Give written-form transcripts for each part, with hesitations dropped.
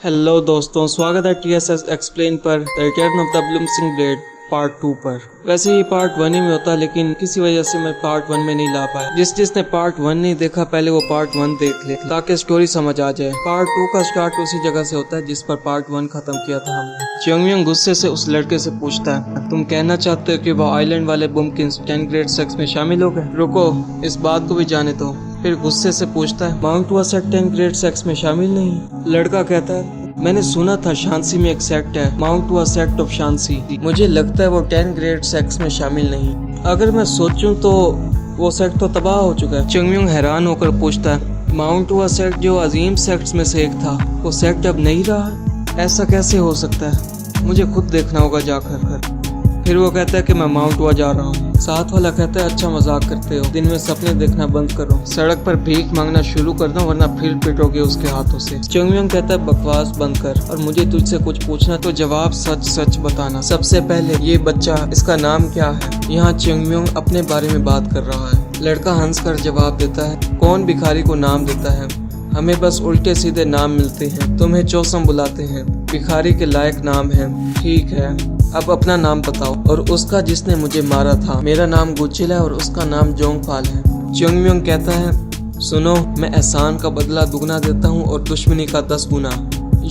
Hello दोस्तों, स्वागत है TSS एक्सप्लेन पर the return of the blossoming blade part 2 पर। वैसे ये पार्ट 1 ही में होता, लेकिन किसी वजह से मैं पार्ट 1 में नहीं ला पाया। जिसने पार्ट 1 नहीं देखा, पहले वो पार्ट 1 देख ले ताकि स्टोरी समझ आ जाए। पार्ट 2 का स्टार्ट उसी जगह से होता है जिस पर पार्ट 1 खत्म किया था हमने। चंगम्योंग गुस्से से उस लड़के से पूछता है, तुम कहना चाहते हो कि वो आइलैंड वाले बुमकिंस 10 ग्रेड सेक्स में शामिल हो गए? रुको, इस बात को भी जाने दो। फिर गुस्से से पूछता है, माउंट हुआ सेक्ट 10 ग्रेड सेक्स में शामिल नहीं? लड़का कहता है, मैंने सुना था शांसी में एक सेक्ट है, माउंट हुआ सेक्ट ऑफ शांसी। मुझे लगता है वो 10 ग्रेड सेक्स में शामिल नहीं। अगर मैं सोचूं तो वो सेक्ट तो तबाह हो चुका है। चंगम्योंग हैरान होकर पूछता है, माउंट हुआ सेक्ट जो अजीम सेक्ट्स में से एक था, वो सेक्ट अब नहीं रहा? ऐसा कैसे हो सकता है? मुझे खुद देखना होगा जाकर। फिर वो कहता है कि मैं माउंट हुआ जा रहा हूँ। साथ वाला कहता है, अच्छा मजाक करते हो, दिन में सपने देखना बंद करो, सड़क पर भीख मांगना शुरू करना वरना फिर पिटोगे उसके हाथों से। चंगम्योंग कहता है, बकवास बंद कर, और मुझे तुझसे कुछ पूछना तो जवाब सच सच बताना। सबसे पहले ये बच्चा, इसका नाम क्या है? यहाँ चंगम्योंग अपने बारे में बात कर रहा है। लड़का हंसकर जवाब देता है, कौन भिखारी को नाम देता है? हमें बस उल्टे सीधे नाम मिलते हैं। तुम्हें चौसम बुलाते हैं, भिखारी के लायक नाम है। ठीक है, अब अपना नाम बताओ। और उसका जिसने मुझे मारा था, मेरा नाम गुचिल है और उसका नाम जोंगफाल है। चंगम्योंग कहता है, सुनो, मैं एहसान का बदला दुगना देता हूँ और दुश्मनी का 10 गुना।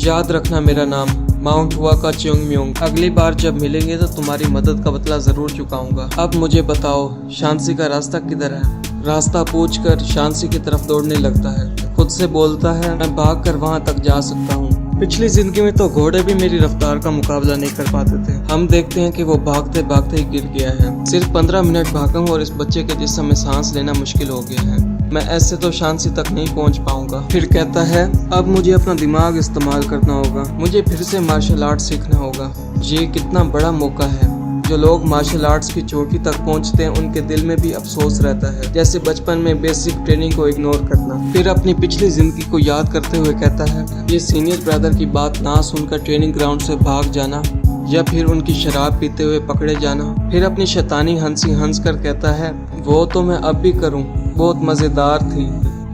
याद रखना मेरा नाम माउंट हुआ का चंगम्योंग। अगली बार जब मिलेंगे तो तुम्हारी मदद का बदला जरूर चुकाऊंगा। अब मुझे बताओ, शांसी का रास्ता किधर है? रास्ता पूछकर शांसी की तरफ दौड़ने लगता है। खुद से बोलता है, मैं भागकर वहां तक जा सकता हूँ। पिछली जिंदगी में तो घोड़े भी मेरी रफ्तार का मुकाबला नहीं कर पाते थे। हम देखते हैं कि वो भागते भागते ही गिर गया है। सिर्फ 15 मिनट भागा हूँ और इस बच्चे के जिस्म में सांस लेना मुश्किल हो गया है। मैं ऐसे तो शांसी तक नहीं पहुँच पाऊंगा। फिर कहता है, अब मुझे अपना दिमाग इस्तेमाल करना होगा, मुझे फिर से मार्शल आर्ट सीखना होगा। ये कितना बड़ा मौका है। जो लोग मार्शल आर्ट्स की चोटी तक पहुंचते हैं, उनके दिल में भी अफसोस रहता है, जैसे बचपन में बेसिक ट्रेनिंग को इग्नोर करना। फिर अपनी पिछली जिंदगी को याद करते हुए कहता है, ये सीनियर ब्रदर की बात ना सुनकर ट्रेनिंग ग्राउंड से भाग जाना, या फिर उनकी शराब पीते हुए पकड़े जाना। फिर अपनी शैतानी हंसी हंस कर कहता है, वो तो मैं अब भी करूं, बहुत मजेदार थी।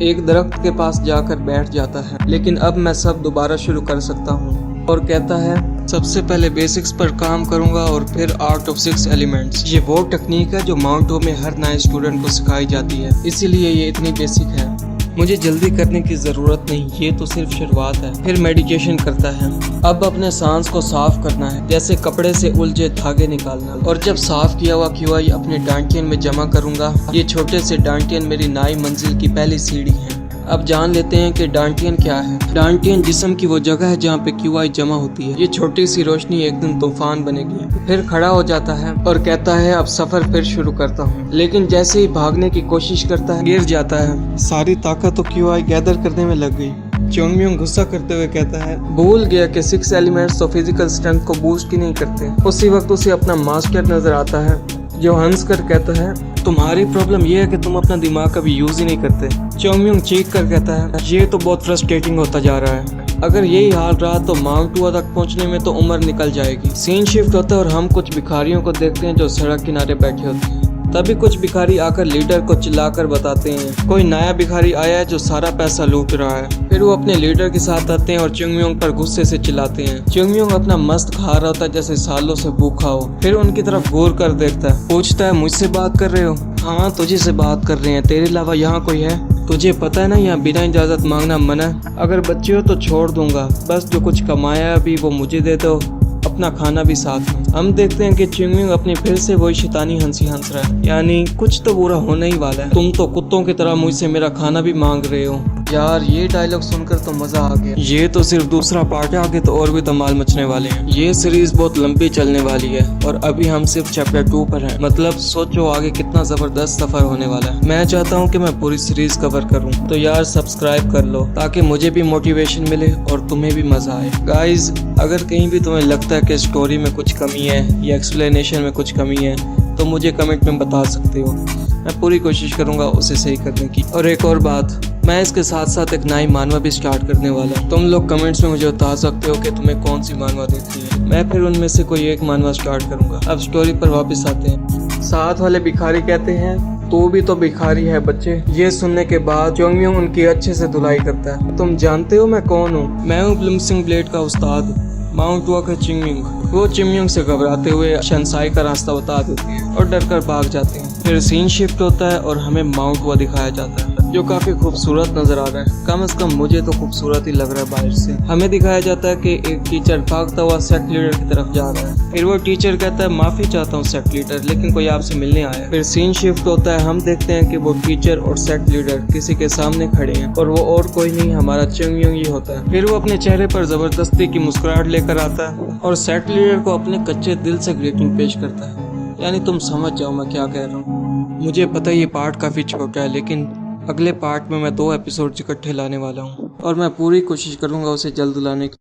एक दरख्त के पास जाकर बैठ जाता है, लेकिन अब मैं सब दोबारा शुरू कर सकता हूँ। और कहता है, सबसे पहले बेसिक्स पर काम करूंगा और फिर आर्ट ऑफ 6 एलिमेंट्स। ये वो टेक्निक है जो माउंट हो में हर नए स्टूडेंट को सिखाई जाती है, इसीलिए ये इतनी बेसिक है। मुझे जल्दी करने की जरूरत नहीं, ये तो सिर्फ शुरुआत है। फिर मेडिटेशन करता है। अब अपने सांस को साफ करना है, जैसे कपड़े से उलझे धागे निकालना। और जब साफ किया हुआ क्यूआई अपने डांटियन में जमा करूंगा। ये छोटे से डांटियन मेरी नई मंजिल की पहली सीढ़ी है। अब जान लेते हैं कि डांटियन क्या है। डांटियन जिस्म की वो जगह है जहाँ पे क्यूआई जमा होती है। ये छोटी सी रोशनी एक दिन तूफान बनेगी। फिर खड़ा हो जाता है और कहता है, अब सफर फिर शुरू करता हूँ। लेकिन जैसे ही भागने की कोशिश करता है, गिर जाता है। सारी ताकत तो क्यूआई गैदर करने में लग गई। चंगम्योंग गुस्सा करते हुए कहता है, भूल गया कि 6 एलिमेंट्स तो फिजिकल स्ट्रेंथ को बूस्ट ही नहीं करते। उसी वक्त उसे अपना मास्टर नजर आता है, जो हंस कर कहता है, तुम्हारी प्रॉब्लम ये है कि तुम अपना दिमाग कभी यूज ही नहीं करते। चंगम्योंग चीख कर कहता है, ये तो बहुत फ्रस्ट्रेटिंग होता जा रहा है। अगर यही हाल रहा तो माउंट हुआ तक पहुंचने में तो उम्र निकल जाएगी। सीन शिफ्ट होता है और हम कुछ भिखारियों को देखते हैं जो सड़क किनारे बैठे होते हैं। तभी कुछ भिखारी आकर लीडर को चिल्लाकर बताते हैं, कोई नया भिखारी आया है जो सारा पैसा लूट रहा है। फिर वो अपने लीडर के साथ आते हैं और चंगम्योंग पर गुस्से से चिल्लाते हैं। चंगम्योंग अपना मस्त खा रहा होता है जैसे सालों से भूखा हो। फिर उनकी तरफ घूर कर देखता है, पूछता है, मुझसे बात कर रहे हो? हाँ, तुझे से बात कर रहे हैं, तेरे अलावा यहाँ कोई है? तुझे पता है ना, यहाँ बिना इजाजत मांगना मना है। अगर बच्चे हो तो छोड़ दूंगा, बस जो कुछ कमाया है अभी वो मुझे दे दो, अपना खाना भी साथ में। हम देखते हैं कि चंगम्योंग अपनी फिर से वही शैतानी हंसी हंस रहा है, यानी कुछ तो बुरा होने ही वाला है। तुम तो कुत्तों की तरह मुझसे मेरा खाना भी मांग रहे हो। यार, ये डायलॉग सुनकर तो मजा आ गया। ये तो सिर्फ दूसरा पार्ट है, आगे तो और भी धमाल मचने वाले हैं। ये सीरीज बहुत लंबी चलने वाली है और अभी हम सिर्फ चैप्टर 2 पर हैं। मतलब सोचो आगे कितना जबरदस्त सफर होने वाला है। मैं चाहता हूँ कि मैं पूरी सीरीज कवर करूँ, तो यार सब्सक्राइब कर लो ताकि मुझे भी मोटिवेशन मिले और तुम्हें भी मजा आए। गाइज, अगर कहीं भी तुम्हें लगता है कि स्टोरी में कुछ कमी है या एक्सप्लेनेशन में कुछ कमी है तो मुझे कमेंट में बता सकते हो। मैं पूरी कोशिश करूंगा उसे सही करने की। और एक और बात, मैं इसके साथ साथ एक नई मानवा भी स्टार्ट करने वाला हूँ। तुम लोग कमेंट्स में मुझे बता सकते हो कि तुम्हें कौन सी मानवा देखनी है। मैं फिर उनमें से कोई एक मानवा स्टार्ट करूंगा। अब स्टोरी पर वापस आते हैं। साथ वाले भिखारी कहते हैं, तो भी तो भिखारी है बच्चे। ये सुनने के बाद चोंगम्योंग उनकी अच्छे से धुलाई करता है। तुम जानते हो मैं कौन हूँ? मैं हूँ ब्लूमसिंग ब्लेड का उस्ताद माउंट हुआ का चिंगम्योंग। वो चिंगम्योंग से घबराते हुए शनसाई का रास्ता बता देती है और डर कर भाग जाते हैं। फिर सीन शिफ्ट होता है और हमें माउंट हुआ दिखाया जाता है जो काफी खूबसूरत नजर आ रहा है। कम से कम मुझे तो खूबसूरत ही लग रहा है बाहर से। हमें दिखाया जाता है कि एक टीचर भागता हुआ सेट लीडर की तरफ जा रहा है। फिर वो टीचर कहता है माफी चाहता हूँ सेट लीडर, लेकिन कोई आपसे मिलने आया। फिर सीन शिफ्ट होता है, हम देखते हैं कि वो टीचर और सेट लीडर किसी के सामने खड़े हैं और वो और कोई नहीं हमारा चिंगम्योंग ही होता है। फिर वो अपने चेहरे पर जबरदस्ती की मुस्कुराहट लेकर आता है और सेट लीडर को अपने कच्चे दिल से ग्रीटिंग पेश करता है। यानी तुम समझ जाओ मैं क्या कह रहा हूँ। मुझे पता है ये पार्ट काफी छोटा है, लेकिन अगले पार्ट में मैं 2 एपिसोड्स इकट्ठे लाने वाला हूँ और मैं पूरी कोशिश करूंगा उसे जल्द लाने की।